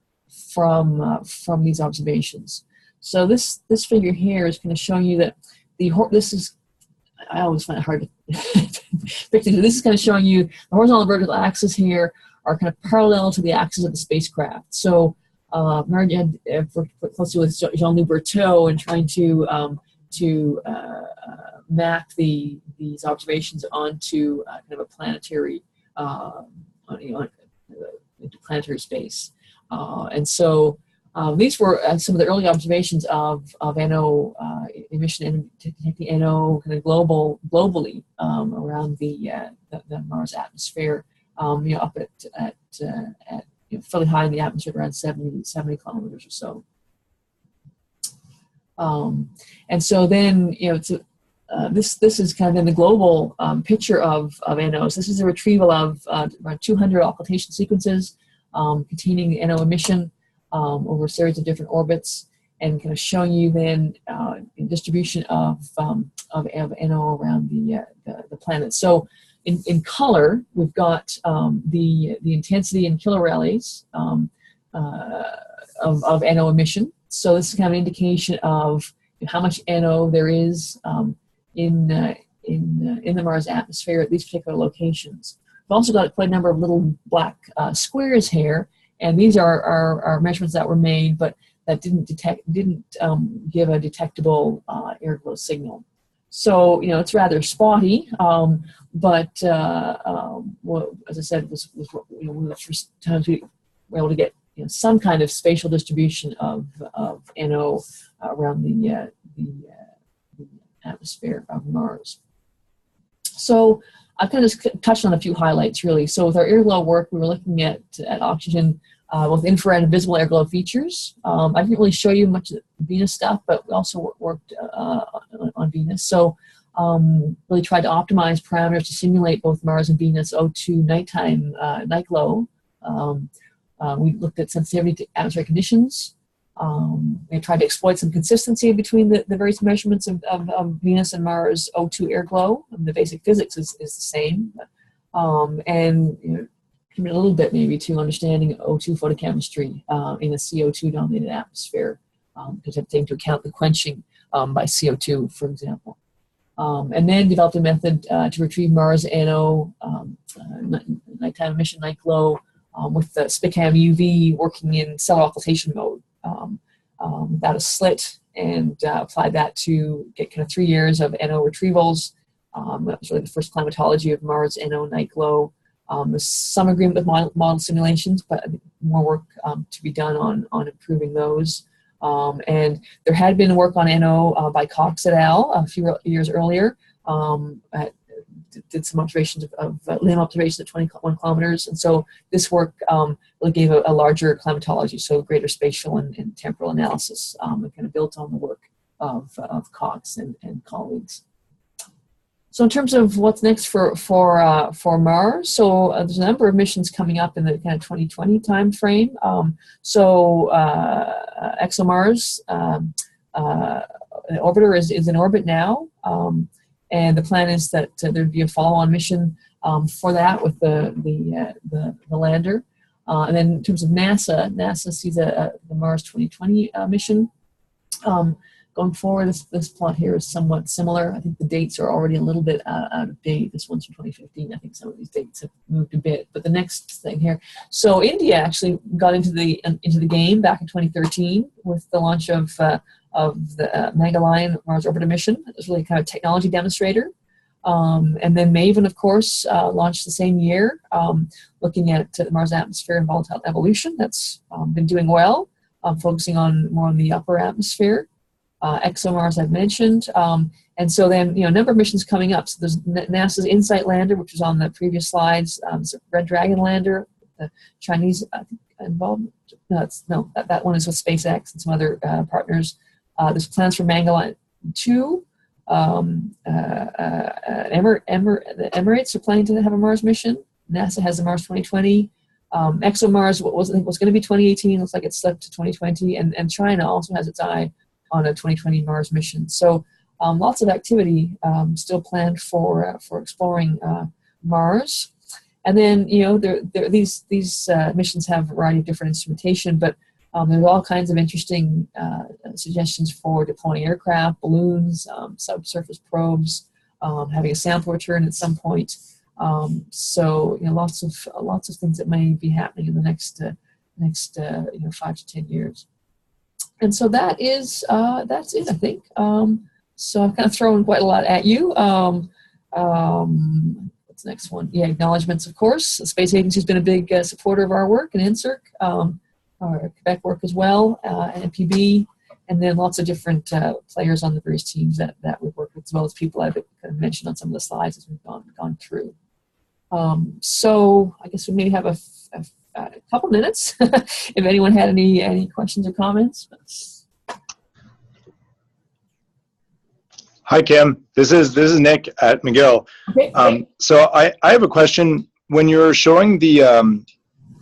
from these observations. So this figure here is kind of showing you that this is, I always find it hard to pick things. This is kind of showing you the horizontal and vertical axis here are kind of parallel to the axis of the spacecraft. So Marie-Ève worked closely with Jean-Louis Berthaud in trying to map these observations onto kind of a planetary into planetary space, and so these were some of the early observations of NO emission and detecting NO kind of globally around the Mars atmosphere up at fairly high in the atmosphere, around 70 kilometers or so. And so then, this is kind of in the global picture of NOs. This is a retrieval of around 200 occultation sequences containing the NO emission over a series of different orbits, and kind of showing you then the distribution of NO around the planet. So in color, we've got the intensity in kilorellies of NO emission. So this is kind of an indication of how much NO there is in the Mars atmosphere at these particular locations. We've also got quite a number of little black squares here, and these are measurements that were made, but that didn't give a detectable air glow signal. So it's rather spotty, but as I said, was one of the first times we were able to get some kind of spatial distribution of NO around the atmosphere of Mars. So I've kind of just touched on a few highlights, really. So with our air glow work, we were looking at oxygen with infrared and visible air glow features. I didn't really show you much of the Venus stuff, but we also worked on Venus. So really tried to optimize parameters to simulate both Mars and Venus O2 nighttime night glow. We looked at sensitivity to atmospheric conditions. We tried to exploit some consistency between the various measurements of Venus and Mars O2 air glow. The basic physics is the same. And commit a little bit maybe to understanding O2 photochemistry in a CO2-dominated atmosphere, because you have to take into account the quenching by CO2, for example. And then developed a method to retrieve Mars NO, nighttime emission, night glow, with the SPICAM UV working in cell occultation mode without a slit, and applied that to get kind of 3 years of NO retrievals. That was really the first climatology of Mars NO night glow. There's some agreement with model simulations, but more work to be done on improving those. And there had been work on NO by Cox et al. A few years earlier. Did some observations of limb observations at 21 kilometers. And so this work really gave a larger climatology, so greater spatial and temporal analysis, and kind of built on the work of Cox and colleagues. So in terms of what's next for Mars, so there's a number of missions coming up in the kind of 2020 time frame. So ExoMars orbiter is in orbit now, and the plan is that there'd be a follow-on mission for that with the lander. And then in terms of NASA sees the Mars 2020 mission. Going forward, this plot here is somewhat similar. I think the dates are already a little bit out of date. This one's from 2015. I think some of these dates have moved a bit. But the next thing here, so India actually got into the game back in 2013 with the launch of the Mangalyaan Mars orbiter mission. It was really kind of a technology demonstrator. And then MAVEN, of course, launched the same year, looking at the Mars atmosphere and volatile evolution. That's been doing well, focusing more on the upper atmosphere. ExoMars I've mentioned, and so then a number of missions coming up. So there's NASA's InSight lander, which was on the previous slides. There's a Red Dragon lander, the Chinese involved. No, that one is with SpaceX and some other partners. There's plans for Mangalyaan 2. The Emirates are planning to have a Mars mission. NASA has a Mars 2020. ExoMars was going to be 2018. Looks like it slipped to 2020, and China also has its eye on a 2020 Mars mission. So lots of activity still planned for exploring Mars. And then these missions have a variety of different instrumentation, but there's all kinds of interesting suggestions for deploying aircraft, balloons, subsurface probes, having a sample return at some point. So lots of things that may be happening in the next 5 to 10 years. And so that's it, I think. So I've kind of thrown quite a lot at you. What's the next one? Yeah, acknowledgements, of course. The Space Agency has been a big supporter of our work, and INSERC, our Quebec work as well, and MPB, and then lots of different players on the various teams that we've worked with, as well as people I've kind of mentioned on some of the slides as we've gone through. So I guess we maybe have a couple minutes if anyone had any questions or comments. Hi, Kim. This is Nick at McGill. Okay. So I have a question. When you're showing the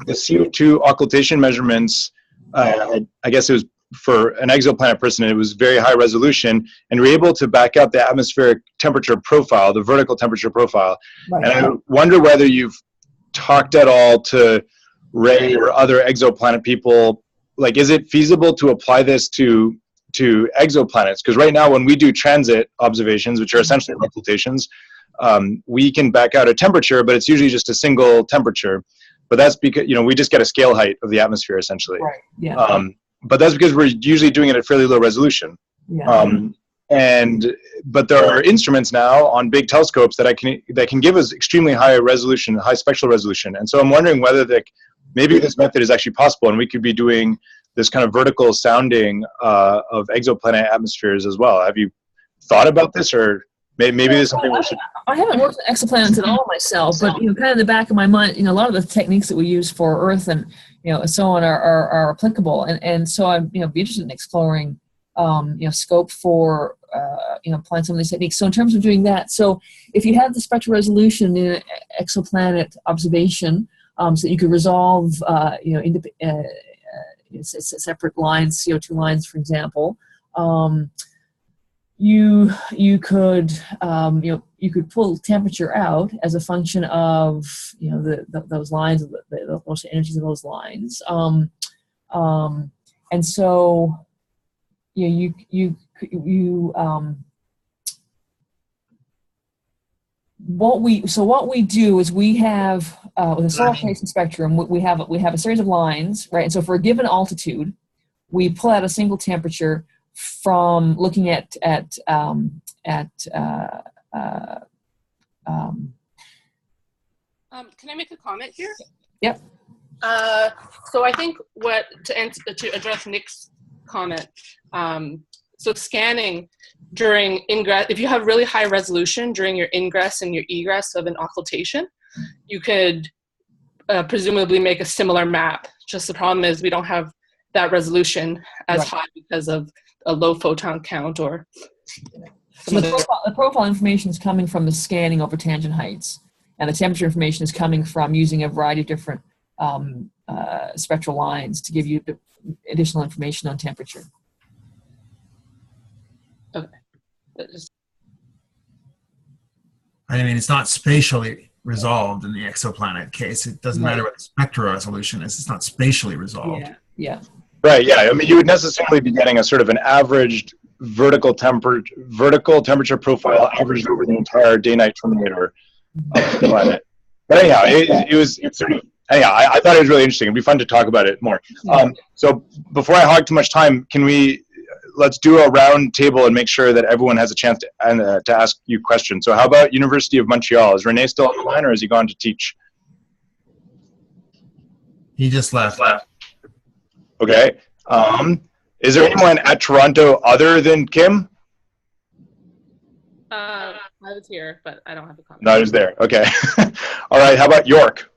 CO2 occultation measurements, I guess it was for an exoplanet person, it was very high resolution, and we're able to back out the atmospheric temperature profile, the vertical temperature profile. Right. And I wonder whether you've talked at all to Ray or other exoplanet people. Like, is it feasible to apply this to exoplanets? Because right now, when we do transit observations, which are essentially occultations, we can back out a temperature, but it's usually just a single temperature. But that's because, we just get a scale height of the atmosphere, essentially. Right. Yeah. But that's because we're usually doing it at fairly low resolution. Yeah. But there are instruments now on big telescopes that can give us extremely high resolution, high spectral resolution. And so I'm wondering whether maybe this method is actually possible, and we could be doing this kind of vertical sounding of exoplanet atmospheres as well. Have you thought about this, or maybe there's something we should? I haven't worked with exoplanets at all myself, but kind of in the back of my mind, a lot of the techniques that we use for Earth and so on are applicable, and so I'm be interested in exploring scope for applying some of these techniques. So in terms of doing that, so if you have the spectral resolution in an exoplanet observation, so that you could resolve separate lines, CO2 lines, for example, you could you could pull temperature out as a function of those lines, the energies of those lines, and so what we do is we have with a solar radiation spectrum, we have a series of lines, right? And so for a given altitude, we pull out a single temperature from looking at Can I make a comment here? Yep. So I think to address Nick's comment, so scanning during ingress, if you have really high resolution during your ingress and your egress of an occultation, you could presumably make a similar map. Just the problem is we don't have that resolution as Right. high because of a low photon count or So the profile information is coming from the scanning over tangent heights, and the temperature information is coming from using a variety of different spectral lines to give you additional information on temperature. Okay. I mean, it's not spatially resolved in the exoplanet case. It doesn't matter what the spectral resolution is. It's not spatially resolved. Yeah. Right. Yeah. I mean, you would necessarily be getting a sort of an averaged vertical temperature profile averaged over the entire day-night terminator of the planet. But anyhow, I thought it was really interesting. It'd be fun to talk about it more. So before I hog too much time, let's do a round table and make sure that everyone has a chance to ask you questions. So how about University of Montreal? Is Rene still on the line, or has he gone to teach? He just left. Okay. Is there anyone at Toronto other than Kim? I was here, but I don't have a comment. No, he's there. Okay. All right. How about York?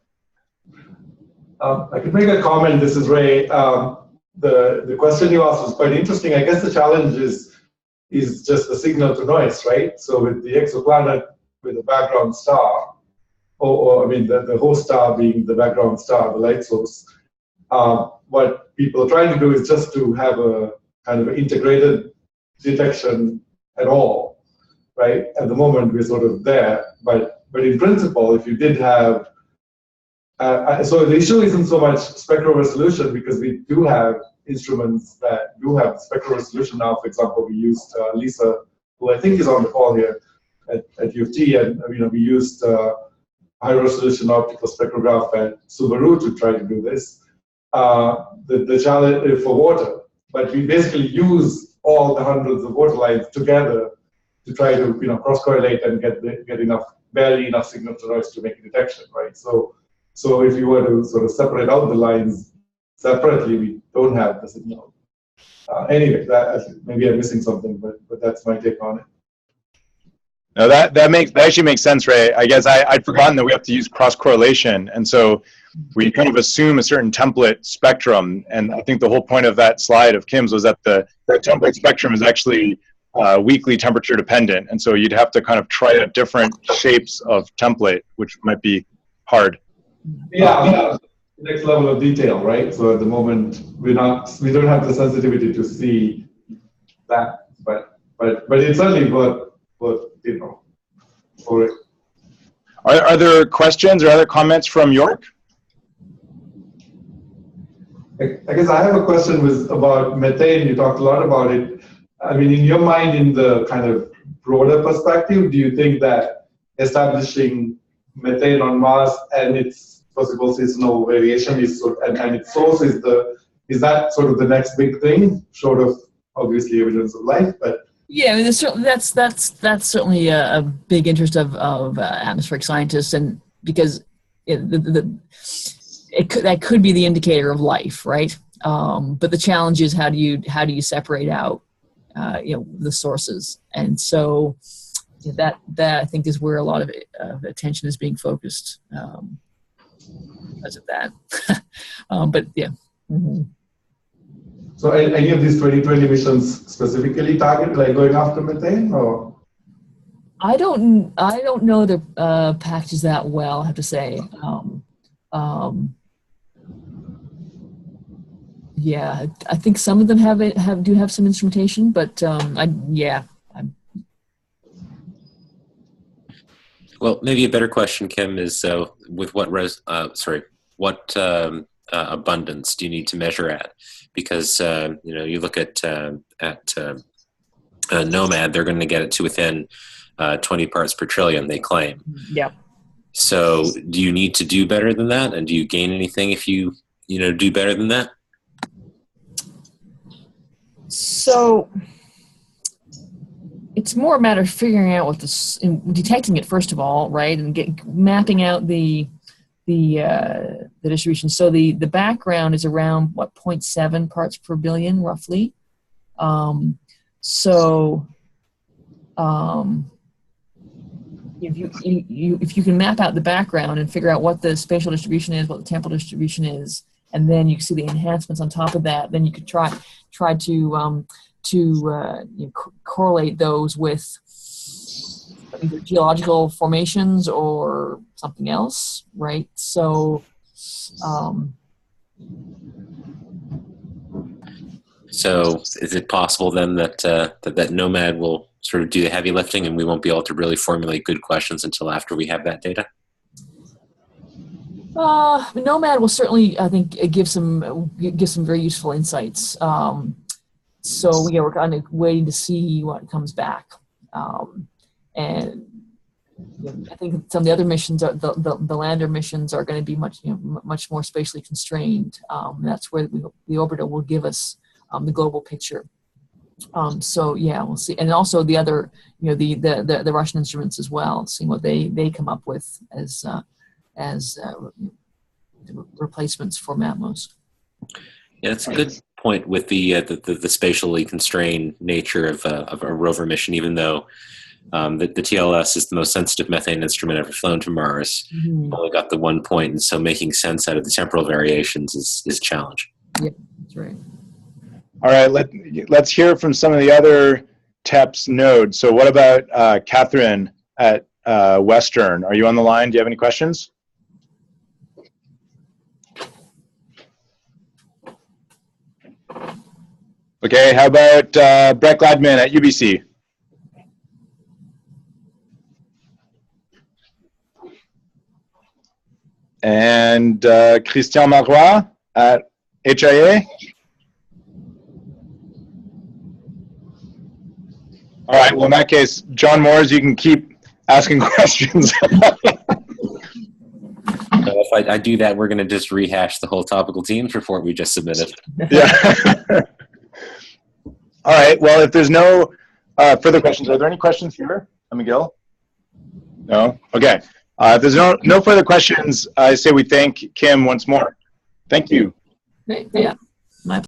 I can make a comment. This is Ray. The question you asked was quite interesting. I guess the challenge is just the signal to noise, right? So with the exoplanet with a background star, or I mean the host star being the background star, the light source, what people are trying to do is just to have a kind of integrated detection at all, right? At the moment, we're sort of there, but in principle, if you did have, so the issue isn't so much spectral resolution, because we do have instruments that do have spectral resolution now. For example, we used Lisa, who I think is on the call here at U of T, and we used high resolution optical spectrograph at Subaru to try to do this. The challenge for water, but we basically use all the hundreds of water lines together to try to cross-correlate and get barely enough signal to noise to make a detection, right? So if you were to sort of separate out the lines separately, we don't have the signal. Anyway, maybe I'm missing something, but that's my take on it. No, that actually makes sense, Ray. I guess I'd forgotten that we have to use cross correlation, and so we kind of assume a certain template spectrum. And I think the whole point of that slide of Kim's was that the template spectrum is actually weekly temperature dependent, and so you'd have to kind of try out different shapes of template, which might be hard. Yeah, next level of detail, right? So at the moment we don't have the sensitivity to see that, but it's certainly worth for it. Are there questions or other comments from York? I guess I have a question about methane. You talked a lot about it. I mean, in your mind, in the kind of broader perspective, do you think that establishing methane on Mars and its possible seasonal variation and its source is that sort of the next big thing, short of obviously evidence of life? But yeah, I mean, that's certainly a big interest of atmospheric scientists, and because that could be the indicator of life, right? But the challenge is how do you separate out the sources, and so that I think is where a lot of attention is being focused because of that. But yeah. Mm-hmm. So any of these 2020 missions specifically target like going after methane, or? I don't know the packages that well, I have to say. Yeah, I think some of them do have some instrumentation, but Well, maybe a better question, Kim, is with what abundance do you need to measure at? Because you look at NOMAD, they're going to get it to within 20 parts per trillion, they claim. Yeah. So do you need to do better than that? And do you gain anything if you do better than that? So it's more a matter of figuring out detecting it first of all, right, and mapping out the distribution. So the background is around 0.7 parts per billion roughly. If you can map out the background and figure out what the spatial distribution is, what the temporal distribution is, and then you can see the enhancements on top of that, then you could try to correlate those with either geological formations or something else, right? So, so is it possible then that NOMAD will sort of do the heavy lifting, and we won't be able to really formulate good questions until after we have that data? NOMAD will certainly, I think, give some very useful insights. So we're kind of waiting to see what comes back. And I think some of the other missions, the lander missions, are going to be much more spatially constrained. That's where the orbiter will give us the global picture. So yeah, we'll see, and also the other, the Russian instruments as well, seeing what they come up with as replacements for Matmos. Yeah, that's a good point with the spatially constrained nature of a rover mission. Even though the TLS is the most sensitive methane instrument ever flown to Mars, only got the 1 point, and so making sense out of the temporal variations is a challenge. Yeah, that's right. All right, let's hear from some of the other TEPS nodes. So what about Catherine at Western? Are you on the line? Do you have any questions? Okay, how about Brett Gladman at UBC? And Christian Marois at HIA? All right, well, in that case, John Moores, you can keep asking questions. If I do that, we're going to just rehash the whole topical teams report we just submitted. Yeah. All right, well, if there's no further questions, are there any questions here, McGill? No? Okay. If there's no further questions, I say we thank Kim once more. Thank you. Great. Yeah. My